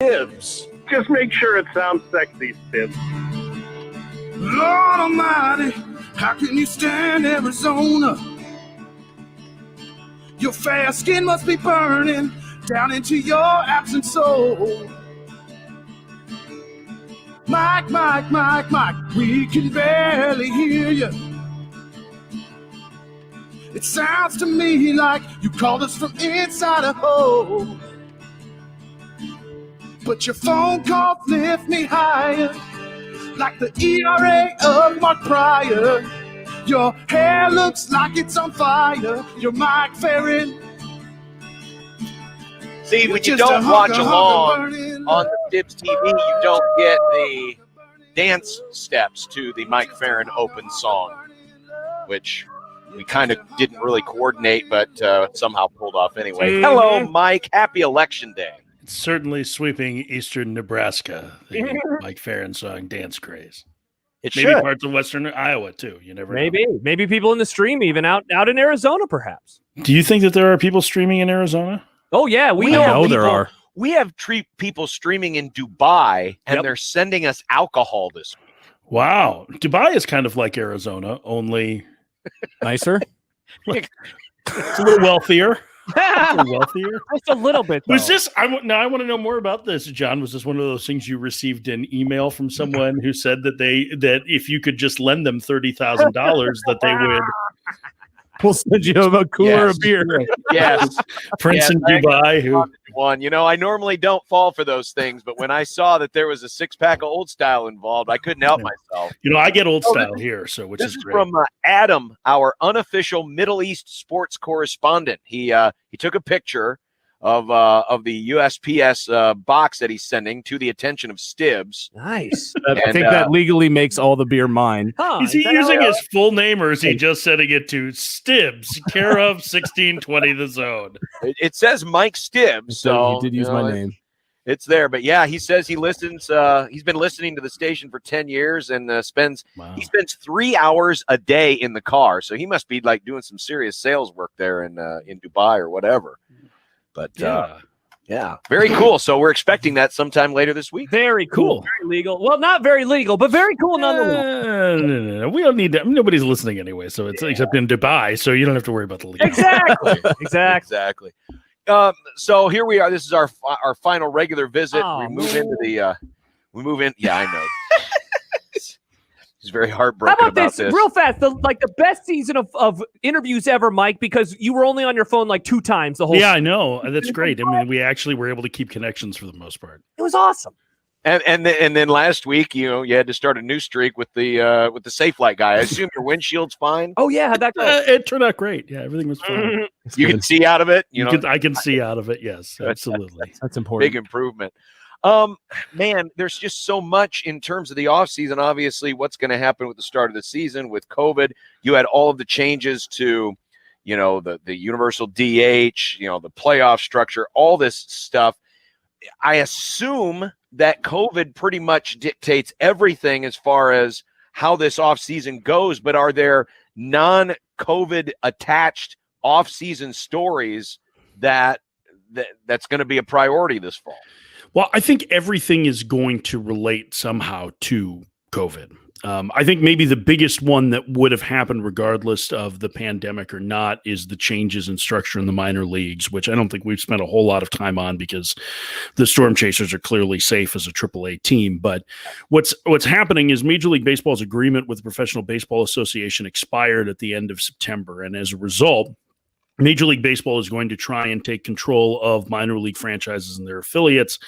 Stibs. Just make sure it sounds sexy, Stibs. Lord Almighty, how can you stand Arizona? Your fair skin must be burning down into your absent soul. Mike, Mike, Mike, Mike, we can barely hear you. It sounds to me like you called us from inside a hole. But your phone calls lift me higher, like the ERA of Mark Pryor. Your hair looks like it's on fire. You're Mike Ferrin. See, when you don't watch along on the Stibs TV, you don't get the dance steps to the Mike Ferrin open song, which we kind of didn't really coordinate, but somehow pulled off anyway. Hello, Mike. Happy Election Day. It's certainly sweeping eastern Nebraska, the Mike Ferrin song Dance Craze. Maybe parts of western Iowa, too. You never know. Maybe people in the stream, even out in Arizona, perhaps. Do you think that there are people streaming in Arizona? Oh, yeah. We know there are. We have people streaming in Dubai, and they're sending us alcohol this week. Wow. Dubai is kind of like Arizona, only nicer. It's a little wealthier. Just a little bit, though. Was this? I want to know more about this, John. Was this one of those things you received an email from someone who said that if you could just lend them $30,000, that they would? We'll send you a cooler of beer. Yes, Prince in Dubai. I normally don't fall for those things, but when I saw that there was a 6-pack of Old Style involved, I couldn't help myself. I get Old Style here, so which is great. From Adam, our unofficial Middle East sports correspondent. He took a picture of the USPS box that he's sending to the attention of Stibs. Nice. I think that legally makes all the beer mine. Is he using his full name, or is he just setting it to Stibs, care of 1620 The Zone? It says Mike Stibs, so he did use my name. It's there, but yeah, he says he listens. He's been listening to the station for 10 years and spends 3 hours a day in the car. So he must be like doing some serious sales work there in Dubai or whatever. But yeah, very cool. So we're expecting that sometime later this week. Very cool. Very legal. Well, not very legal, but very cool nonetheless. No. We don't need that. Nobody's listening anyway. So it's except in Dubai. So you don't have to worry about the legal. Exactly. So here we are. This is our final regular visit. We move in. Yeah, I know. He's very heartbroken about this. Real fast, the best season of interviews ever, Mike, because you were only on your phone like 2 times the whole I know. That's great. I mean, we actually were able to keep connections for the most part. It was awesome. And then last week, you had to start a new streak with the Safe Light guy. I assume your windshield's fine. Oh yeah, how'd that go? It turned out great. Yeah, everything was fine. You can see out of it. I can see out of it. Yes, absolutely. That's important. Big improvement. Man, there's just so much in terms of the offseason. Obviously, what's going to happen with the start of the season with COVID. You had all of the changes to, the universal DH, the playoff structure, all this stuff. I assume that COVID pretty much dictates everything as far as how this offseason goes. But are there non-COVID attached offseason stories that's going to be a priority this fall? Well, I think everything is going to relate somehow to COVID. I think maybe the biggest one that would have happened regardless of the pandemic or not is the changes in structure in the minor leagues, which I don't think we've spent a whole lot of time on because the Storm Chasers are clearly safe as a AAA team. But what's happening is Major League Baseball's agreement with the Professional Baseball Association expired at the end of September. And as a result, Major League Baseball is going to try and take control of minor league franchises and their affiliates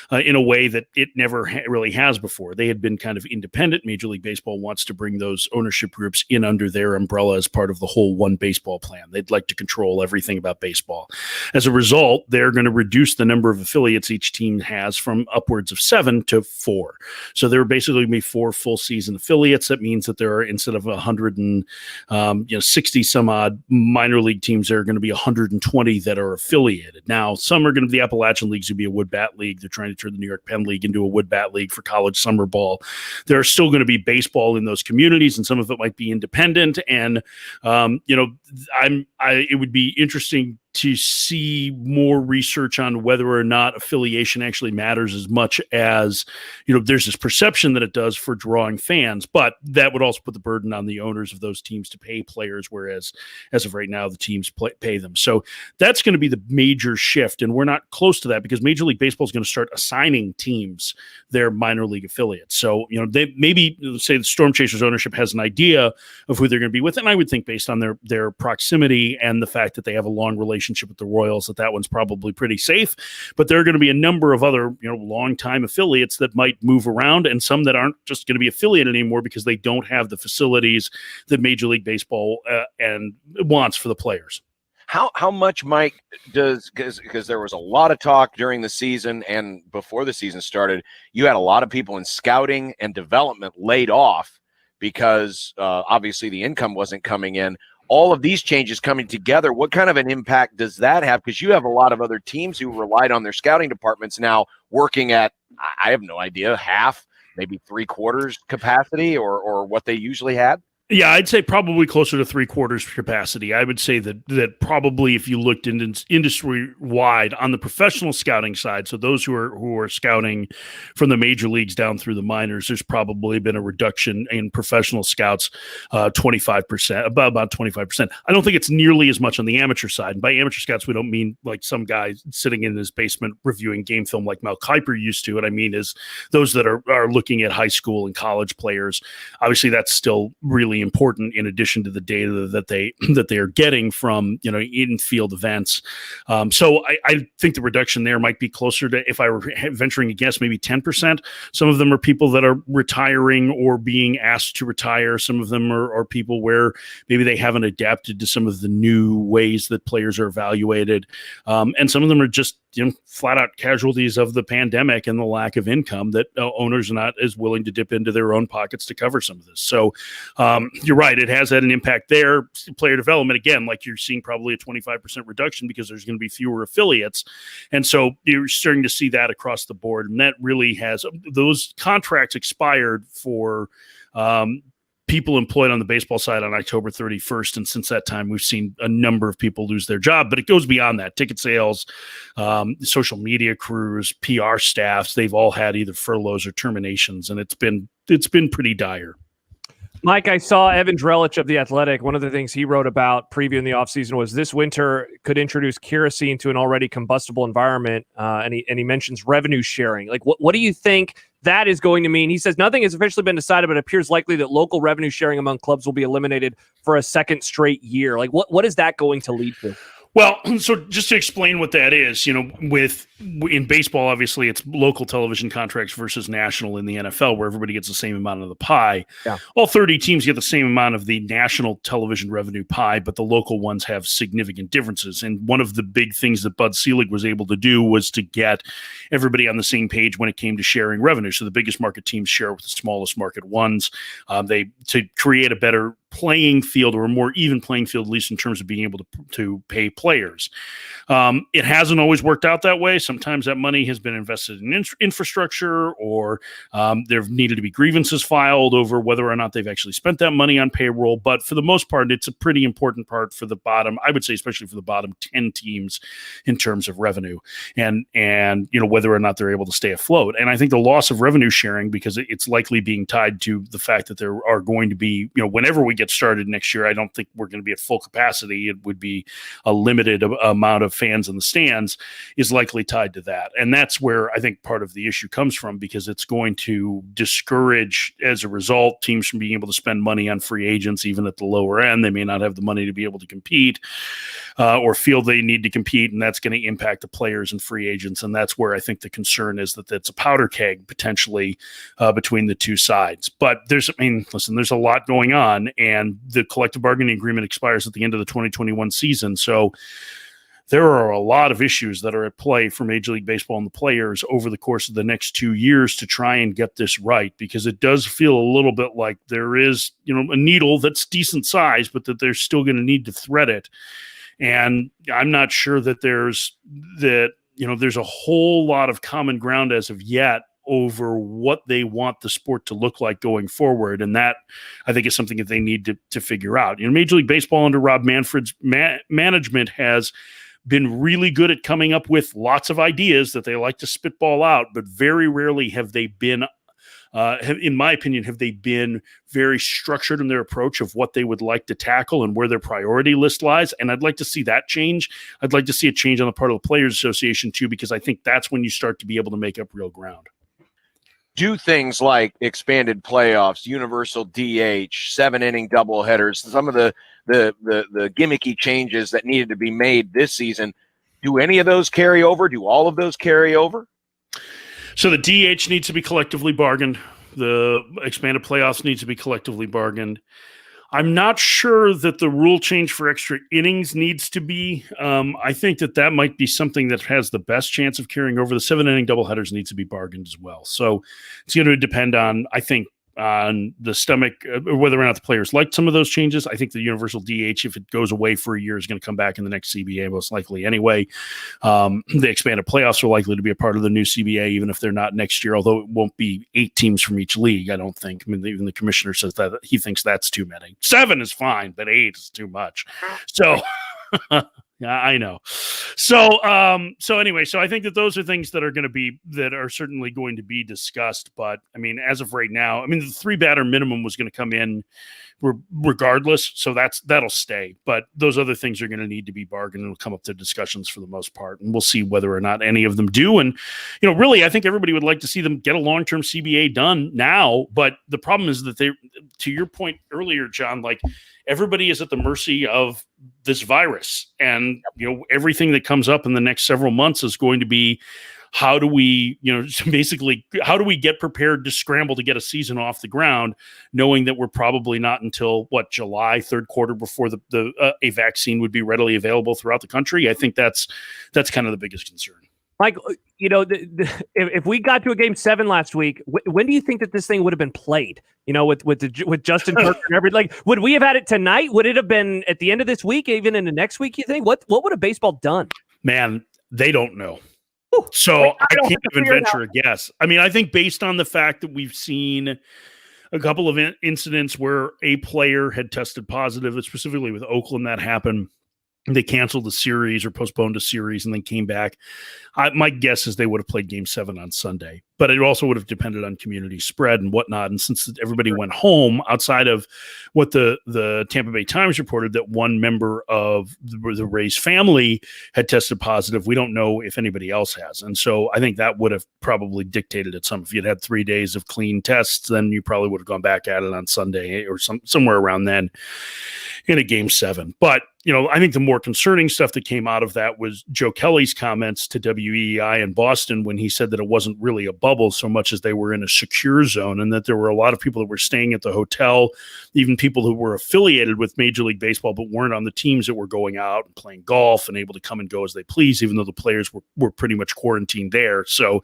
in a way that it never really has before. They had been kind of independent. Major League Baseball wants to bring those ownership groups in under their umbrella as part of the whole one baseball plan. They'd like to control everything about baseball. As a result, they're going to reduce the number of affiliates each team has from upwards of 7 to 4. So there are basically going to be 4 full season affiliates. That means that there are, instead of 160 some odd minor league teams, there are going to be 120 that are affiliated. Now, some are going to be the Appalachian Leagues, would be a wood bat league. They're trying to turn the New York Penn League into a wood bat league for college summer ball. There are still going to be baseball in those communities, and some of it might be independent. And it would be interesting to see more research on whether or not affiliation actually matters as much as, there's this perception that it does for drawing fans, but that would also put the burden on the owners of those teams to pay players, whereas as of right now, the teams pay them. So that's going to be the major shift, and we're not close to that because Major League Baseball is going to start assigning teams their minor league affiliates. So, they maybe say the Storm Chasers ownership has an idea of who they're going to be with, and I would think based on their proximity and the fact that they have a long relationship with the Royals, that one's probably pretty safe. But there are going to be a number of other, long-time affiliates that might move around, and some that aren't just going to be affiliated anymore because they don't have the facilities that Major League Baseball and wants for the players. How much, Mike, because there was a lot of talk during the season and before the season started, you had a lot of people in scouting and development laid off because obviously the income wasn't coming in. All of these changes coming together, what kind of an impact does that have? Because you have a lot of other teams who relied on their scouting departments now working at, I have no idea, half, maybe 3/4 capacity or what they usually had. Yeah, I'd say probably closer to 3/4 capacity. I would say that probably if you looked industry wide on the professional scouting side, so those who are scouting from the major leagues down through the minors, there's probably been a reduction in professional scouts, 25%, about 25%. I don't think it's nearly as much on the amateur side. And by amateur scouts, we don't mean like some guy sitting in his basement reviewing game film like Mel Kiper used to. What I mean is those that are looking at high school and college players. Obviously, that's still really important in addition to the data that they are getting from in-field events. So I think the reduction there might be closer to, if I were venturing a guess, maybe 10%. Some of them are people that are retiring or being asked to retire. Some of them are people where maybe they haven't adapted to some of the new ways that players are evaluated. And some of them are just flat out casualties of the pandemic and the lack of income that owners are not as willing to dip into their own pockets to cover some of this. So you're right. It has had an impact there. Player development, again, like you're seeing probably a 25% reduction because there's going to be fewer affiliates. And so you're starting to see that across the board. And that really has, those contracts expired for people employed on the baseball side on October 31st. And since that time, we've seen a number of people lose their job, but it goes beyond that. Ticket sales, social media crews, PR staffs, they've all had either furloughs or terminations. And it's been pretty dire. Mike, I saw Evan Drellich of The Athletic. One of the things he wrote about previewing the offseason was this winter could introduce kerosene to an already combustible environment. And he mentions revenue sharing. Like, what do you think that is going to mean? He says nothing has officially been decided, but it appears likely that local revenue sharing among clubs will be eliminated for a second straight year. Like, what is that going to lead to? Well, so just to explain what that is, in baseball, obviously it's local television contracts versus national in the NFL, where everybody gets the same amount of the pie. Yeah. All 30 teams get the same amount of the national television revenue pie, but the local ones have significant differences. And one of the big things that Bud Selig was able to do was to get everybody on the same page when it came to sharing revenue. So the biggest market teams share with the smallest market ones. To create a better playing field, or a more even playing field, at least in terms of being able to pay players. It hasn't always worked out that way. Sometimes that money has been invested in infrastructure, or there needed to be grievances filed over whether or not they've actually spent that money on payroll. But for the most part, it's a pretty important part for the bottom, I would say, especially for the bottom 10 teams in terms of revenue and whether or not they're able to stay afloat. And I think the loss of revenue sharing, because it's likely being tied to the fact that there are going to be, whenever we get started next year, I don't think we're going to be at full capacity. It would be a limited amount of fans in the stands, is likely tied to that. And that's where I think part of the issue comes from, because it's going to discourage, as a result, teams from being able to spend money on free agents, even at the lower end. They may not have the money to be able to compete or feel they need to compete. And that's going to impact the players and free agents. And that's where I think the concern is, that that's a powder keg potentially between the two sides. But there's a lot going on, and the collective bargaining agreement expires at the end of the 2021 season. So there are a lot of issues that are at play for Major League Baseball and the players over the course of the next 2 years to try and get this right, because it does feel a little bit like there is, a needle that's decent size, but that they're still going to need to thread it. And I'm not sure that there's a whole lot of common ground as of yet over what they want the sport to look like going forward. And that, I think, is something that they need to figure out. Major League Baseball under Rob Manfred's management has been really good at coming up with lots of ideas that they like to spitball out, but very rarely have they been, in my opinion, have they been very structured in their approach of what they would like to tackle and where their priority list lies. And I'd like to see that change. I'd like to see a change on the part of the Players Association too, because I think that's when you start to be able to make up real ground. Do things like expanded playoffs, universal DH, 7-inning doubleheaders, some of the gimmicky changes that needed to be made this season. Do any of those carry over? Do all of those carry over? So the DH needs to be collectively bargained. The expanded playoffs needs to be collectively bargained. I'm not sure that the rule change for extra innings needs to be. I think that might be something that has the best chance of carrying over. The 7-inning doubleheaders needs to be bargained as well. So it's going to depend on, I think, on the stomach, whether or not the players liked some of those changes. I think the universal DH, if it goes away for a year, is going to come back in the next CBA most likely anyway. The expanded playoffs are likely to be a part of the new CBA, even if they're not next year, although it won't be 8 teams from each league, I don't think. I mean, even the commissioner says that he thinks that's too many. 7 is fine, but 8 is too much. So... Yeah, I know. So anyway, so I think that those are things that are certainly going to be discussed. But I mean, as of right now, I mean, the 3-batter minimum was going to come in regardless. So that'll stay. But those other things are going to need to be bargained and will come up to discussions for the most part. And we'll see whether or not any of them do. And, really, I think everybody would like to see them get a long-term CBA done now. But the problem is that to your point earlier, John, like, everybody is at the mercy of this virus. And, everything that comes up in the next several months is going to be, how do we, basically, how do we get prepared to scramble to get a season off the ground, knowing that we're probably not until, July, third quarter before a vaccine would be readily available throughout the country? I think that's kind of the biggest concern. Mike, if we got to a game 7 last week, when do you think that this thing would have been played? With Justin Turner and everything, like, would we have had it tonight? Would it have been at the end of this week, even into next week? You think what would have baseball done? Man, they don't know. So I can't even venture a guess. I mean, I think based on the fact that we've seen a couple of incidents where a player had tested positive, specifically with Oakland, that happened. They canceled the series or postponed a series and then came back. My guess is they would have played Game 7 on Sunday, but it also would have depended on community spread and whatnot. And since everybody went home, outside of what the Tampa Bay Times reported that one member of the Rays family had tested positive, we don't know if anybody else has. And so I think that would have probably dictated it some. If you'd had 3 days of clean tests, then you probably would have gone back at it on Sunday or somewhere around then in a Game 7. But I think the more concerning stuff that came out of that was Joe Kelly's comments to WEEI in Boston when he said that it wasn't really a bubble so much as they were in a secure zone, and that there were a lot of people that were staying at the hotel, even people who were affiliated with Major League Baseball but weren't on the teams that were going out and playing golf and able to come and go as they please, even though the players were pretty much quarantined there. So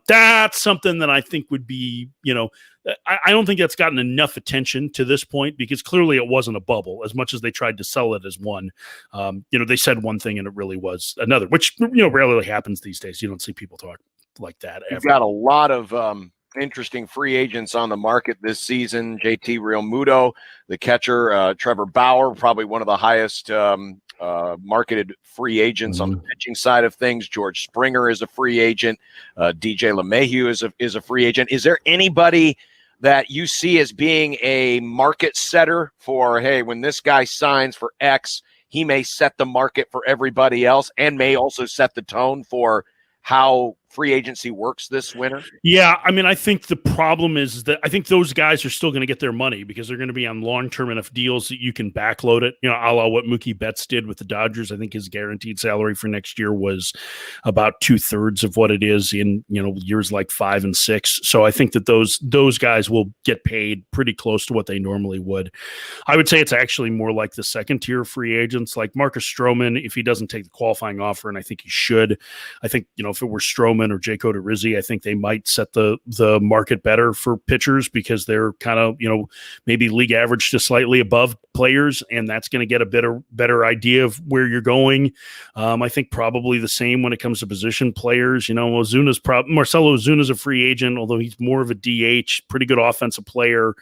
that's something that I think would be, I don't think that's gotten enough attention to this point, because clearly it wasn't a bubble as much as they tried to sell it as one. They said one thing and it really was another, which, rarely happens these days. You don't see people talk like that ever. You've got a lot of interesting free agents on the market this season. JT Realmuto, the catcher, Trevor Bauer, probably one of the highest marketed free agents on the pitching side of things. George Springer is a free agent. DJ LeMahieu is a free agent. Is there anybody that you see as being a market setter for, hey, when this guy signs for X, he may set the market for everybody else and may also set the tone for how free agency works this winter? Yeah, I mean, I think the problem is that I think those guys are still going to get their money because they're going to be on long-term enough deals that you can backload it. A la what Mookie Betts did with the Dodgers. I think his guaranteed salary for next year was about 2/3 of what it is in, years like 5 and 6. So I think that those guys will get paid pretty close to what they normally would. I would say it's actually more like the second-tier free agents, like Marcus Stroman, if he doesn't take the qualifying offer, and I think he should. I think, if it were Stroman, Bauman or Jake Odorizzi. I think they might set the market better for pitchers because they're kind of, maybe league average to slightly above players, and that's going to get a better idea of where you're going. I think probably the same when it comes to position players. Marcelo Ozuna's a free agent, although he's more of a DH, pretty good offensive player.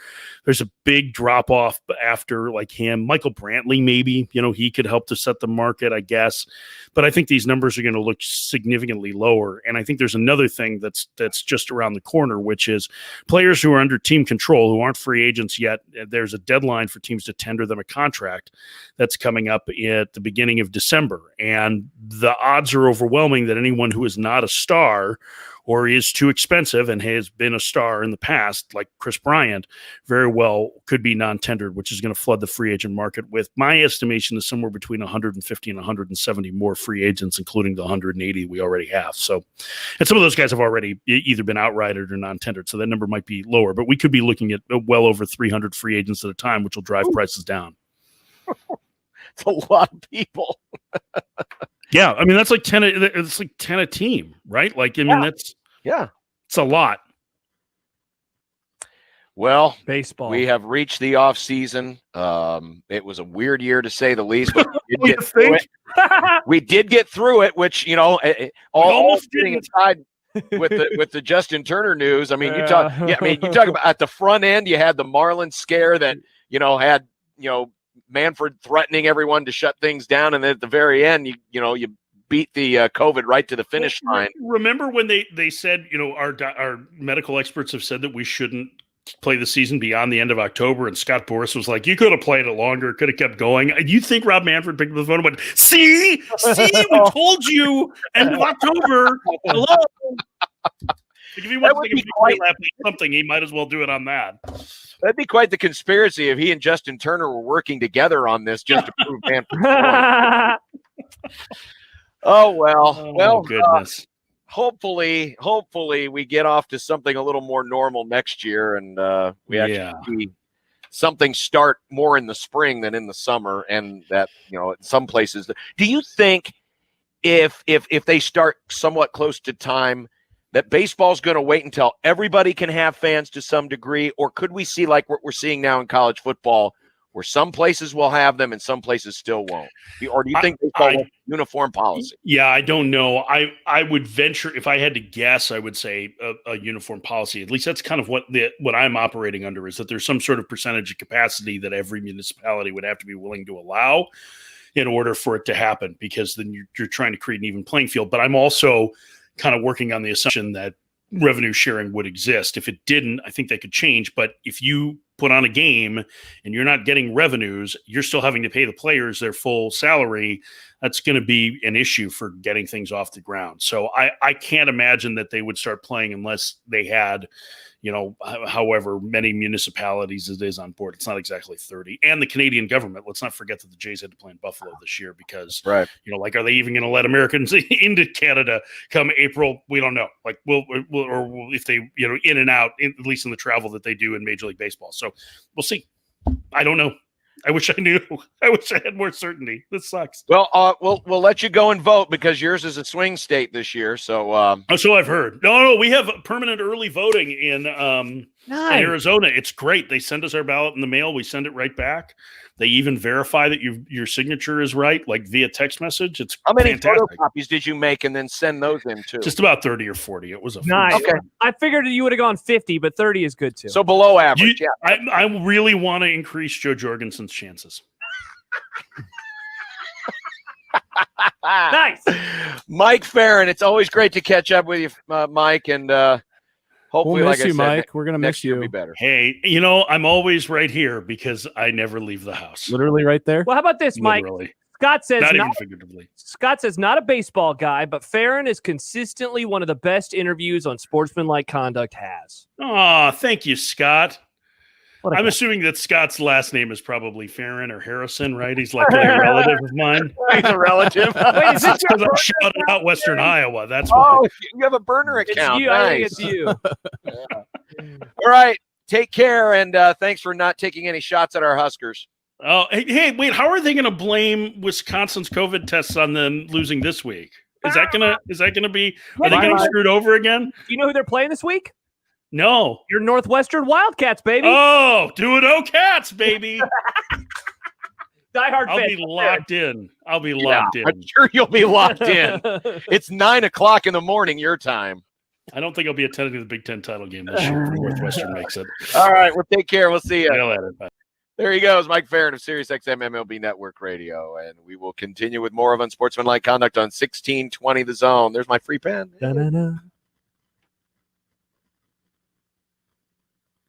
There's a big drop off after like him. Michael Brantley, maybe, he could help to set the market, I guess. But I think these numbers are going to look significantly lower. And I think there's another thing that's just around the corner, which is players who are under team control, who aren't free agents yet. There's a deadline for teams to tender them a contract that's coming up at the beginning of December. And the odds are overwhelming that anyone who is not a star or is too expensive and has been a star in the past, like Chris Bryant, very well could be non-tendered, which is going to flood the free agent market with, my estimation is somewhere between 150 and 170 more free agents, including the 180 we already have. So, and some of those guys have already either been outrighted or non-tendered, so that number might be lower, but we could be looking at well over 300 free agents at a time, which will drive prices down. It's a lot of people. Yeah, I mean that's like 10. It's like 10 a team, right? Like, I mean it's a lot. Well, baseball. We have reached the off season. It was a weird year to say the least, but we did get through it. We did get through it, which all sitting aside with the Justin Turner news. I mean, you talk about at the front end, you had the Marlins scare that had Manfred threatening everyone to shut things down, and then at the very end, you beat the COVID right to the finish line. Remember when they said, our medical experts have said that we shouldn't play the season beyond the end of October, and Scott Boras was like, you could have played it longer, could have kept going. You think Rob Manfred picked up the phone and went, see, we told you end of October. Hello. If he wants to take something, he might as well do it on that. That'd be quite the conspiracy if he and Justin Turner were working together on this just to prove Manfred's point. Oh, well, goodness. Hopefully we get off to something a little more normal next year, and we actually see something start more in the spring than in the summer, and that in some places. Do you think if they start somewhat close to time, that baseball's going to wait until everybody can have fans to some degree, or could we see like what we're seeing now in college football, where some places will have them and some places still won't? Or do you think baseball will uniform policy? Yeah, I don't know. I would venture, if I had to guess, I would say a uniform policy. At least that's kind of what I'm operating under, is that there's some sort of percentage of capacity that every municipality would have to be willing to allow in order for it to happen, because then you're trying to create an even playing field. But I'm also kind of working on the assumption that revenue sharing would exist. If it didn't, I think they could change. But if you put on a game and you're not getting revenues, you're still having to pay the players their full salary. That's going to be an issue for getting things off the ground. So I can't imagine that they would start playing unless they had, however many municipalities it is on board. It's not exactly 30. And the Canadian government, let's not forget that the Jays had to play in Buffalo this year because, are they even going to let Americans into Canada come April? We don't know. Like, we'll if they, in and out, at least in the travel that they do in Major League Baseball. So we'll see. I don't know. I wish I knew. I wish I had more certainty. This sucks. Well, we'll let you go and vote because yours is a swing state this year. So, so I've heard. No, we have permanent early voting in Arizona. It's great. They send us our ballot in the mail. We send it right back. They even verify that your signature is right, like via text message. It's how many fantastic. photocopies did you make and then send those in too? Just about 30 or 40. It was a nice. Okay. I figured you would have gone 50, but 30 is good too. So below average. I really want to increase Joe Jorgensen's chances. Nice. Mike Ferrin, it's always great to catch up with you, Mike, and hopefully, we'll miss you, said, Mike. We're gonna miss you. Be better. Hey, I'm always right here because I never leave the house. Literally right there. Well, how about this, Mike? Literally. Scott says not even figuratively. Scott says not a baseball guy, but Ferrin is consistently one of the best interviews on Sportsmanlike Conduct has. Oh, thank you, Scott. I'm assuming that Scott's last name is probably Ferrin or Harrison, right? He's like a relative of mine. He's a relative. Wait, is this because I shouted out Western Iowa. That's why. Oh, you have a burner account. It's you. Nice. I think it's you. All right. Take care, and thanks for not taking any shots at our Huskers. Oh, hey, wait. How are they going to blame Wisconsin's COVID tests on them losing this week? Is that gonna be? Yeah, Are they getting right. screwed over again? Do you know who they're playing this week? No. Your Northwestern Wildcats, baby. Oh, do it, oh cats, baby! Die-hard I'll fans. be locked in. I'll be locked in. I'm sure you'll be locked in. It's 9:00 in the morning your time. I don't think I'll be attending the Big Ten title game this year if Northwestern makes it. All right, well, take care. We'll see you. See you later. Bye. There he goes, Mike Ferrin of Sirius XM MLB Network Radio, and we will continue with more of Unsportsmanlike Conduct on 1620 The Zone. There's my free pen. Da-na-na.